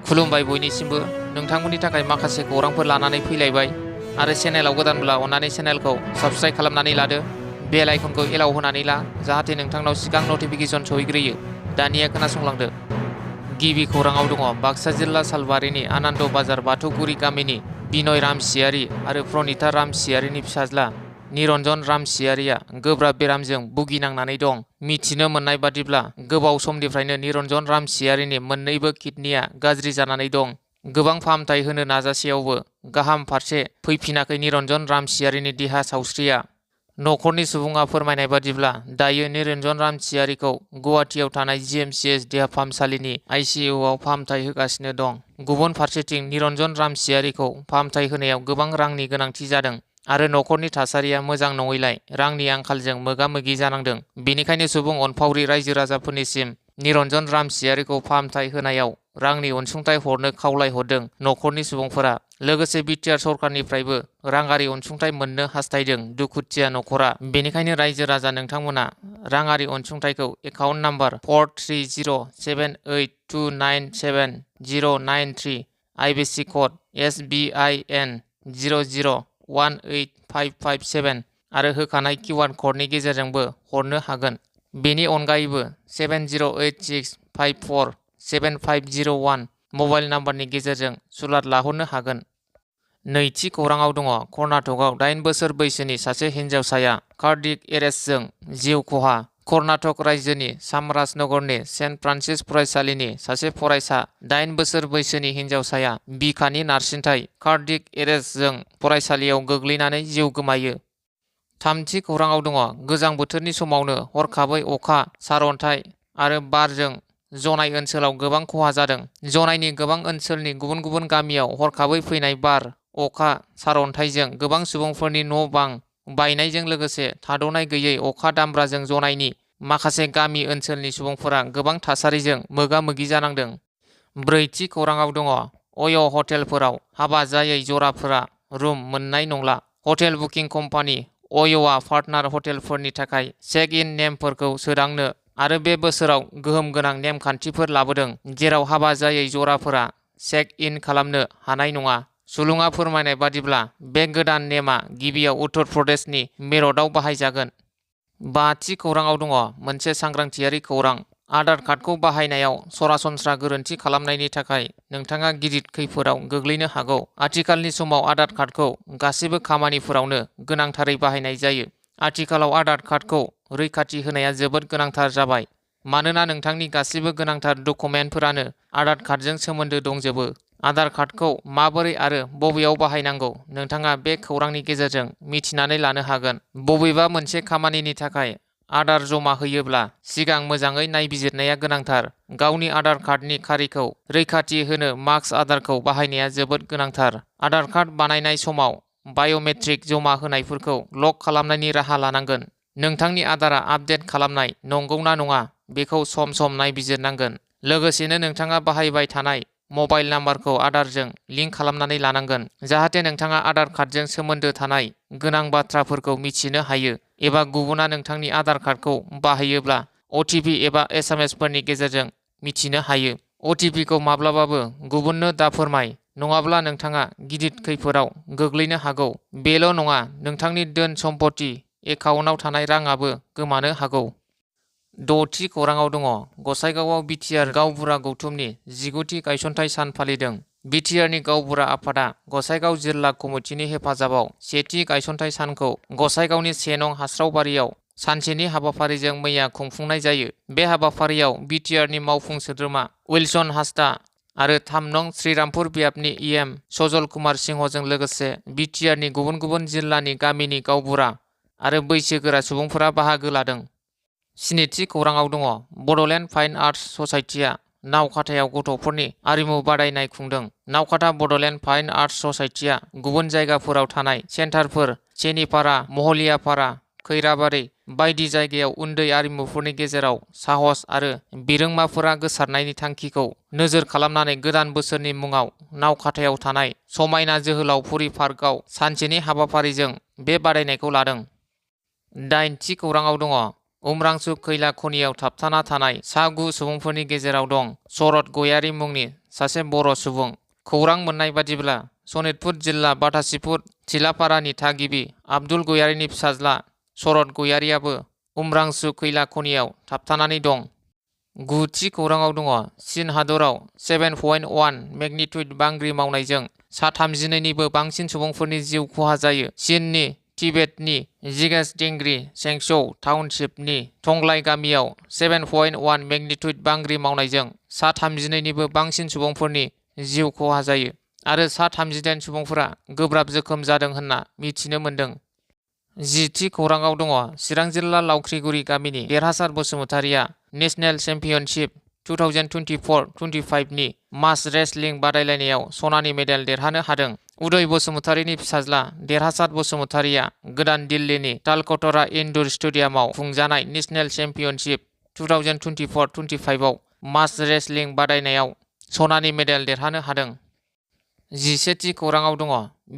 खुलुमबाय बयनिसिमबो नोंथांमोननि थाखाय माखासे खौरांफोर लानानै फैलायबाय आरो चेनेलाव गोदानब्ला अन्नानै चेनेलखौ साबस्क्राइब खालामनानै लादो बेल आइकनखौ एलाव होनानै ला जाहाथे नोंथांनाव सिगां नटिफिकेसन सहैग्रोयो। दानिया खोनासंलांदो। गिबि खौराङाव दङ बाक्सा जिल्ला सालबारिनि आनन्द बाजार बाथौगुरि गामिनि बिनय रामसियारि आरो प्रनिता रामसियारिनि फिसाज्ला निरन्जन रामसियारिया गोब्राब बेरामजों भुगिनांनानै दं। मिथिनो मोननाय बादिब्ला गोबाव समनिफ्रायनो निरन्जन रामसियारिनि मोन्नैबो किडनिया गाज्रि जानानै दं। गोबां फाहामथाय होनो नाजासेयावबो गाहाम फारसे फैफिनाखै निरन्जन रामसियारिनि देहा सावस्रिया। न'खरनि सुबुङा फोरमायनाय बादिब्ला दायो निरन्जन रामसियारिखौ गुवाहाटियाव थानाय GMCH देहा फाहामसालिनि ICUआव फाहामथाय होगासिनो दं। गुबुन फारसेथिं निरन्जन रामसियारिखौ फाहामथाय होनायाव गोबां रांनि गोनांथि जादों आरो न'खरनि थासारिया मोजां नङैलाय रांनि आंखालजों मोगा-मोगि जानांदों। बेनिखायनो सुबुं अनफावरि रायजो राजाफोरनिसिम निरन्जन रामसियारिखौ फाहामथाय होनायाव रांनि अनसुंथाइ हरनो खावलायहरदों न'खरनि सुबुंफोरा। लोगोसे बिटिआर सरकारनिफ्रायबो राङारि अनसुंथाइ मोननो हास्थायदों दुखुथिया न'खरा। बेनिखायनो रायजो राजा नोंथांमोना राङारि अनसुंथाइखौ account number 4307897093 IBC code SBIN 0018557 आरो होखानाय QR क'डनि गेजेरजोंबो हरनो हागोन। बेनि अनगायैबो 7086547501 मबाइल नाम्बारनि गेजेरजों सुलाद लाहरनो हागोन। नैथि खौराङाव दङ कर्नाटकआव 8 बोसोर बैसोनि सासे हिन्जावसाया कार्डियक एरेस्टजों जिउ खहा। कर्नाटक रायजोनि चामराजनगरनि सेन्ट फ्रान्सिस फरायसालिनि सासे फरायसा 8 बोसोर बैसोनि हिन्जावसाया बिखानि नारसिनथाय कार्डियक एरेस्टजों फरायसालियाव गोग्लैनानै जिउ गोमायो। थामथि खौराङाव दङ गोजां बोथोरनि समावनो हरखाबै अखा, सारअन्थाइ आरो बारजों जनाय ओनसोलाव गोबां खहा जादों। जनायनि गोबां ओनसोलनि गुबुन गुबुन गामियाव हरखाबै फैनाय बार, अखा, सारअन्थाइजों गोबां सुबुंफोरनि न'-बां बायनायजों लोगोसे थाद'नाय गैयै अखा दामब्राजों जनायनि माखासे गामि ओनसोलनि सुबुंफोरा गोबां थासारिजों मोगा-मोगि जानांदों। ब्रैथि खौराङाव दङ अय' हटेलफोराव हाबा जायै जराफोरा रुम मोननाय नंला। हटेल बुकिं कम्पानि अय'आ पार्टनार हटेलफोरनि थाखाय चेक-इन नेमफोरखौ सोदांनो आरो बे बोसोराव गोहोम गोनां नेमखान्थिफोर लाबोदों जेराव हाबा जायै जराफोरा चेक-इन खालामनो हानाय नङा। सुलुङा फोरमायनाय बादिब्ला बे गोदान नेमआ गिबियाव उत्तर प्रदेशनि मेरठआव बाहायजागोन। बाथि खौराङाव दङ मोनसे सांग्रांथियारि खौरां। आधार कार्डखौ बाहायनायाव सरासनस्रा गोरोन्थि खालामनायनि थाखाय नोंथाङा गिदिर खैफोदाव गोग्लैनो हागौ। आथिखालनि समाव आधार कार्डखौ गासैबो खामानिफोरावनो गोनांथारै बाहायनाय जायो। आथिखालाव आधार कार्डखौ रैखाथि होनाया जोबोद गोनांथार जाबाय मानोना नोंथांनि गासिबो गोनांथार डकुमेन्टफोरानो आधार कार्डजों सोमोन्दो दंजोबो। आधार कार्डखौ माबोरै आरो बबेयाव बाहायनांगौ नोंथाङा बे खौरांनि गेजेरजों मिथिनानै लानो हागोन। बबेबा मोनसे खामानिनि थाखाय आधार जमा होयोब्ला सिगां मोजाङै नायबिजिरनाया गोनांथार। गावनि आधार कार्डनि खारिखौ रैखाथि होनो मास्क आधारखौ बाहायनाया जोबोद गोनांथार। आधार कार्ड बानायनाय समाव बाय'मेट्रिक जमा होनायफोरखौ लक खालामनायनि राहा लानांगोन। नोंथांनि आधारआ आपडेट खालामनाय नंगौना नङा बेखौ सम सम नायबिजिरनांगोन। लोगोसेनो नोंथाङा बाहायबाय थानाय मबाइल नाम्बारखौ आधारजों लिंक खालामनानै लानांगोन जाहाथे नोंथाङा आधार कार्डजों सोमोन्दो थानाय गोनां बाथ्राफोरखौ मिथिनो हायो एबा गुबुना नोंथांनि आधार कार्डखौ बाहायोब्ला OTP एबा SMS फोरनि गेजेरजों मिथिनो हायो। OTP-खौ माब्लाबाबो गुबुननो दाफोरमाय नङाब्ला नोंथाङा गिदिर खैफोदाव गोग्लैनो हागौ। बेल' नङा नोंथांनि धोन सम्पथि एकाउन्टाव थानाय राङाबो गोमानो हागौ। द'थि खौराङाव दङ गसाइगावआव बिटिआर गावबुरा गौथुमनि 19थि गायसनथाइ सान फालिदों। बिटिआरनि गावबुरा आफादा गसाइगाव जिल्ला कमिटिनि हेफाजाबाव 1थि गायसनथाइ सानखौ गसाइगावनि 1 नं हास्रावबारियाव सानसेनि हाबाफारिजों मैया खुंफुंनाय जायो। बे हाबाफारियाव बिटिआरनि मावफुं सोद्रोमा उइलसन हांसदा आरो 3 नं श्रीरामपुर बियाबनि EM सजल कुमार सिंहजों लोगोसे बिटिआरनि गुबुन गुबुन जिल्लानि गामिनि गावबुरा आरो बैसोगोरा सुबुंफोरा बाहागो लादों। 7थि खौराङाव दङ बड'लेण्ड फाइन आर्टस ससाइटिआ नावखाथायाव गथ'फोरनि आरिमु बादायनाय खुंदों। नावखाथा बड'लेण्ड फाइन आर्टस ससाइटिआ गुबुन जायगाफोराव थानाय सेन्टारफोर सेनिपारा, महलियापारा, खैराबारि बायदि जायगायाव उन्दै आरिमुफोरनि गेजेराव साहस आरो बिरोंमाफोरा गोसारनायनि थांखिखौ नोजोर खालामनानै गोदान बोसोरनि मुङाव नावखाथायाव थानाय समायना जोहोलावफुरि पार्कआव सानसेनि हाबाफारिजों बे बादायनायखौ लादों। 8थि खौराङाव दङ उम्रांसु खैला खनियाव थाबथाना थानाय सा 9 सुबुंफोरनि गेजेराव दं शरत गयारी मुंनि सासे बर' सुबुं। खौरां मोननाय बादिब्ला सनितपुर जिल्ला बाथासिपुर थिलापारानि थागिबि आब्दुल गयारिनि फिसाज्ला शरत गयारियाबो उम्रांसु खैला खनियाव थाबथानानै दं। गुथि खौराङाव दङ चीन हादराव 7.1 मेगनिट्युड बांग्रि मावनायजों सा 32निबो बांसिन सुबुंफोरनि जिउ खहा जायो। चीननि तिबेटनि जिगेसडेंग्रि सेंसौ टाउनशिपनि थंग्लाय गामियाव 7.1 मेगनिट्युड बांग्रि मावनायजों सा 32निबो बांसिन सुबुंफोरनि जिउ खहा जायो आरो सा 38 सुबुंफोरा गोब्राब जोखोम जादों होनना मिथिनो मोन्दों। जिथि खौराङाव दङ चिरां जिल्ला लावख्रिगुरि गामिनि देरहासार बसुमतारिया नेशनेल चेम्पियनशिप 2024-25 नि मास रेसलिं बादायलायनायाव सनानि मेडेल देरहानो हादों। उदय बसुमतारिनि फिसाज्ला देरहासार बसुमतारिया गोदान दिल्लीनि तालकटोरा इनडोर स्टेडियामाव खुंजानाय नेशनेल चेम्पियनशिप 2024-25 आव मास रेसलिं बादायनायाव सनानि मेडेल देरहानो हादों। 11थि खौराङाव दङ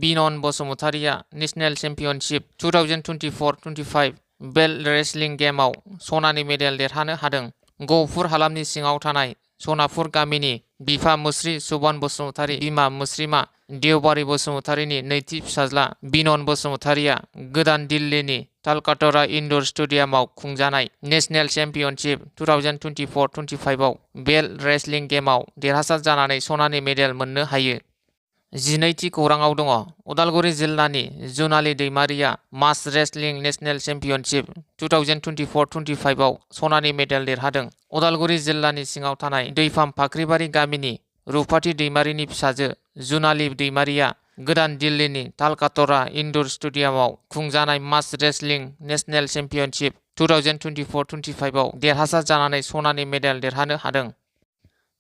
बिनन बसुमतारिया नेशनेल चेम्पियनशिप 2024-25 बेल्ट रेसलिं गेमआव सनानि मेडेल देरहानो हादों। गहपुर हालामनि सिङाव थानाय सनापुर गामिनि बिफा मुस्रि सुबन बसुमतारि बिमा मुस्रिमा देवबारि बसुमतारिनि नैथि फिसाज्ला बिनन बसुमतारिया गोदान दिल्लीनि तालकटोरा इनडोर स्टेडियामाव खुंजानाय नेशनेल चेम्पियनशिप 2024-25 आव बेल्ट रेसलिं गेमआव देरहासार जानानै सनानि मेडेल मोननो हायो। 12थि खौराङाव दङ उदालगुरि जिल्लानि जुनाली दैमारिया मास रेसलिं नेशनेल चेम्पियनशिप 2024-25 आव सनानि मेडेल देरहादों। उदालगुरि जिल्लानि सिङाव थानाय दैफाम फाख्रिबारि गामिनि रुपाथि दैमारिनि फिसाजो जुनाली दैमारिया गोदान दिल्लीनि तालकटोरा इनडोर स्टेडियामाव खुंजानाय मास रेसलिं नेशनेल चेम्पियनशिप 2024-25 आव देरहासार जानानै सनानि मेडेल देरहानो हादों।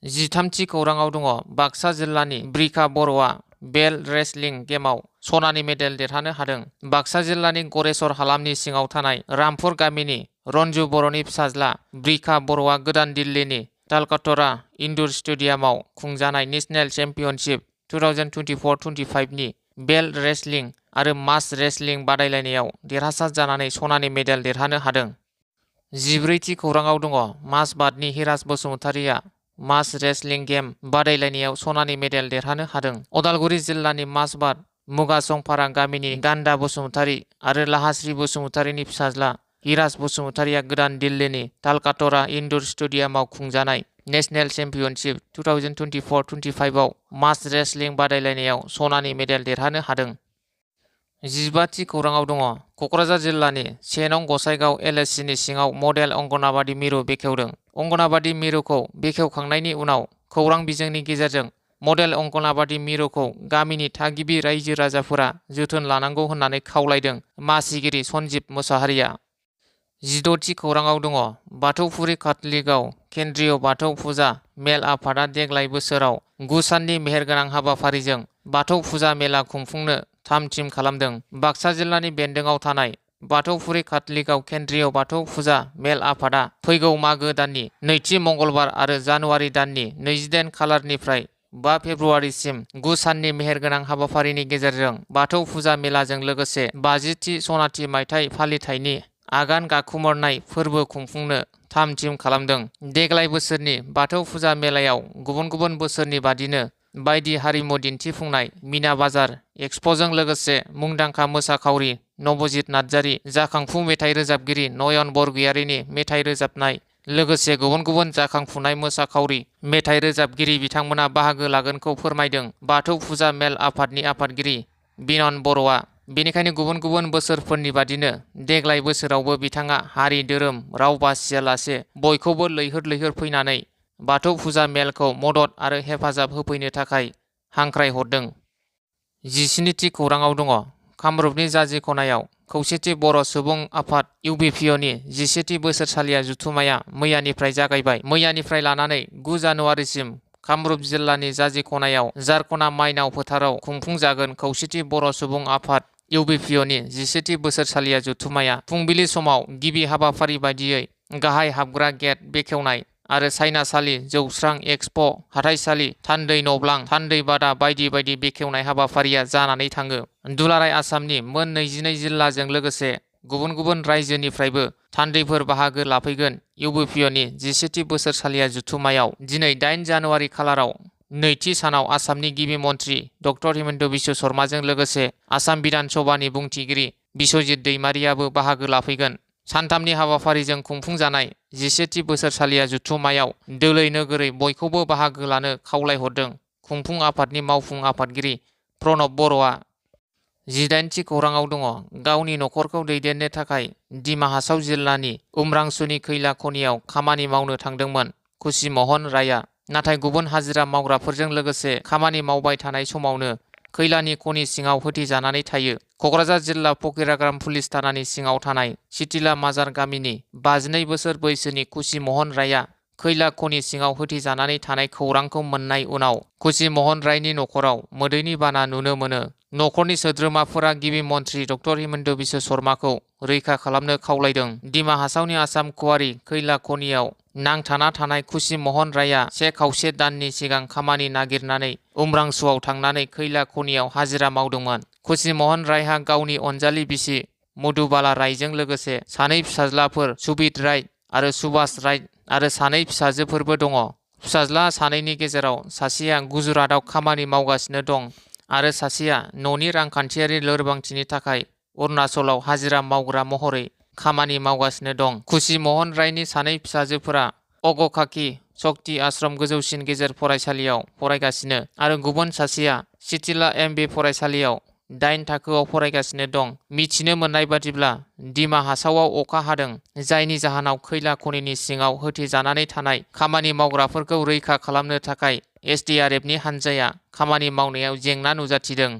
13थि खौराङाव दङ बाक्सा जिल्लानि ब्रिखा बर'आ बेल्ट रेसलिं गेमआव सनानि मेडेल देरहानो हादों। बाक्सा जिल्लानि गरेस्वर हालामनि सिङाव थानाय रामपुर गामिनि रन्जु बर'नि फिसाज्ला ब्रिखा बर'आ गोदान दिल्लीनि तालकटोरा इनडोर स्टेडियामाव खुंजानाय नेशनेल चेम्पियनशिप 2024-25 नि बेल्ट रेसलिं आरो मास रेसलिं बादायलायनायाव देरहासार जानानै सनानि मेडेल देरहानो हादों। 14थि खौराङाव दङ माजबादनि हिराज बसुमतारिया मास रेसलिं गेम बादायलायनायाव सनानि मेडेल देरहानो हादों। उदालगुरि जिल्लानि माजबाद मुगासंपारा गामिनि गान्दा बसुमतारि आरो लाहाश्री बसुमतारिनि फिसाज्ला हिराज बसुमतारिया गोदान दिल्लीनि तालकटोरा इनडोर स्टेडियामाव खुंजानाय नेशनेल चेम्पियनशिप 2024-25 आव मास रेसलिं बादायलायनायाव सनानि मेडेल देरहानो हादों। 15थि खौराङाव दङ क'क्राझार जिल्लानि 1 नं गसाइगाव LSCनि सिङाव मडेल अंगनाबादि मिरु बेखेवदों। अंगनाबादि मिरुखौ बेखेवखांनायनि उनाव खौरां बिजोंनि गेजेरजों मडेल अंगनाबादि मिरुखौ गामिनि थागिबि रायजो राजाफोरा जोथोन लानांगौ होननानै खावलायदों मासिगिरि सन्जिब मोसाहारिया। 16थि खौराङाव दङ बाथौफुरि काथलिकआव केन्द्रीय बाथौ फुजा मेल आफादा देग्लाय बोसोराव 9 साननि मेहेरगोनां हाबाफारिजों बाथौ फुजा मेला खुंफुंनो थाम-थिम खालामदों। बाक्सा जिल्लानि बेन्दोंआव थानाय बाथौफुरि काथलिकआव केन्द्रीय बाथौ फुजा मेल आफादा फैगौ मागो दाननि नैथि मंगलबार आरो जानुवारि दाननि 28 खालारनिफ्राय 5 फेब्रुवारिसिम 9 साननि मेहेरगोनां हाबाफारिनि गेजेरजों बाथौ फुजा मेलाजों लोगोसे 50थि सनाथि मायथाइ फालिथायनि आगान गाखुमोरनाय फोरबो खुंफुंनो थाम-थिम खालामदों। देग्लाय बोसोरनि बाथौ फुजा मेलायाव गुबुन गुबुन बोसोरनि बादिनो बायदि हारिमु दिन्थिफुंनाय मिना बाजार एक्सप'जों लोगोसे मुंदांखा मोसाखावरि नबजित नार्जारी जाखांफु मेथाइ रोजाबगिरि नयन बरगयारिनि मेथाइ रोजाबनाय लोगोसे गुबुन गुबुन जाखांफुनाय मोसाखावरि मेथाइ रोजाबगिरि बिथांमोना बाहागो लागोनखौ फोरमायदों बाथौ फुजा मेल आफादनि आफादगिरि बिनन बर'आ। बेनिखायनो गुबुन गुबुन बोसोरफोरनि बादिनो देग्लाय बोसोरावबो बिथाङा हारि धोरोम राव बासियालासे बयखौबो लैहोर लैहोर फैनानै बाथौ फुजा मेलखौ मदद आरो हेफाजाब होफैनो थाखाय हांख्रायहरदों। 17थि खौराङाव दङ कामरुपनि जाजि खनायाव खौसेथि बर' सुबुं आफाद UBPOनि 11थि बोसोरसालिया जथुम्माया मैयानिफ्राय जागायबाय। मैयानिफ्राय लानानै 9 जानुवारिसिम कामरुप जिल्लानि जाजि खनायाव जारखना माइनाव फोथाराव खुंफुंजागोन खौसेथि बर' सुबुं आफाद UBPOनि 11थि बोसोरसालिया जथुम्माया फुंबिलि समाव गिबि हाबाफारि बायदियै गाहाय हाबग्रा गेट बेखेवनाय आरो सायनासालि जौस्रां एक्सप' हाथाइसालि थान्दै नब्लां थान्दै बादा बायदि बायदि बेखेवनाय हाबाफारिया जानानै थाङो। दुलाराय आसामनि मोन 22 जिल्लाजों लोगोसे गुबुन गुबुन रायजोनिफ्रायबो थान्दैफोर बाहागो लाफैगोन। UBPOनि 11थि बोसोरसालिया जथुम्मायाव दिनै 8 जानुवारि खालाराव नैथि सानाव आसामनि गिबि मन्त्रि डक्टर हिमन्त बिश्व शर्माजों लोगोसे आसाम बिधान सभानि बुंथिगिरि बिश्वजित दैमारियाबो बाहागो लाफैगोन। सानथामनि हाबाफारिजों खुंफुंजानाय 11थि बोसोरसालिया जथुम्मायाव दोलै नोगोरै बयखौबो बाहागो लानो खावलायहरदों। खुंफुं आफादनि मावफुं आफादगिरि प्रणब बर'आ 18थि खौराङाव दङ। गावनि नखरखौ दैदेननो थाखाय डिमा हासाव जिल्लानि उमरांसुनि खैला खनियाव खामानि मावनो थांदोंमोन खुसि महन रायआ। नाथाय गुबुन हाजिरा मावग्राफोरजों लोगोसे खामानि मावबाय थानाय समावनो खैलानि खनि सिङाव होथेजानानै थायो। क'क्राझार जिल्ला फकिराग्राम पुलिस थानानि सिङाव थानाय सिथिला माजार गामिनि 52 बोसोर बैसोनि खुसि महन रायआ खैला खनि सिङाव होथेजानानै थानाय खौरांखौ मोननाय उनाव खुसि महन रायनि नखराव मोदैनि बाना नुनो मोनो। नखरनि सोद्रोमाफोरा गिबि मन्त्रि डक्टर हिमन्त बिश्व शर्माखौ रैखा खालामनो खावलायदों। डिमा हासावनि आसाम कुवारि खैला खनियाव नांथाना थानाय खुसि महन रायआ 1.5 दाननि सिगां खामानि नागिरनानै उमरांसुआव थांनानै खैला खनियाव हाजिरा मावदोंमोन। खुसि महन रायहा गावनि अनजालि बिसि मधुबाला रायजों लोगोसे 2 फिसाज्लाफोर सुबित राय आरो सुभाष राय आरो 2 फिसाजोफोरबो दङ। फिसाज्ला 2नि गेजेराव सासेया गुजरातआव खामानि मावगासिनो दं आरो सासेया न'नि रांखान्थियारि लोरबांथिनि थाखाय अरुणाचलाव हाजिरा मावग्रा महरै खामानि मावगासिनो दं। खुसि महन रायनि 2 फिसाजोफोरा अगखाखि शक्ति आश्रम गोजौसिन गेजेर फरायसालियाव फरायगासिनो आरो गुबुन सासेया सिथिला MB फरायसालियाव 8 थाखोआव फरायगासिनो दं। मिथिनो मोननाय बादिब्ला डिमा हासावआव अखा हादों, जायनि जाहोनाव खैला खनिनि सिङाव होथेजानानै थानाय खामानि मावग्राफोरखौ रैखा खालामनो थाखाय SDRFनि हान्जाया खामानि मावनायाव जेंना नुजाथिदों।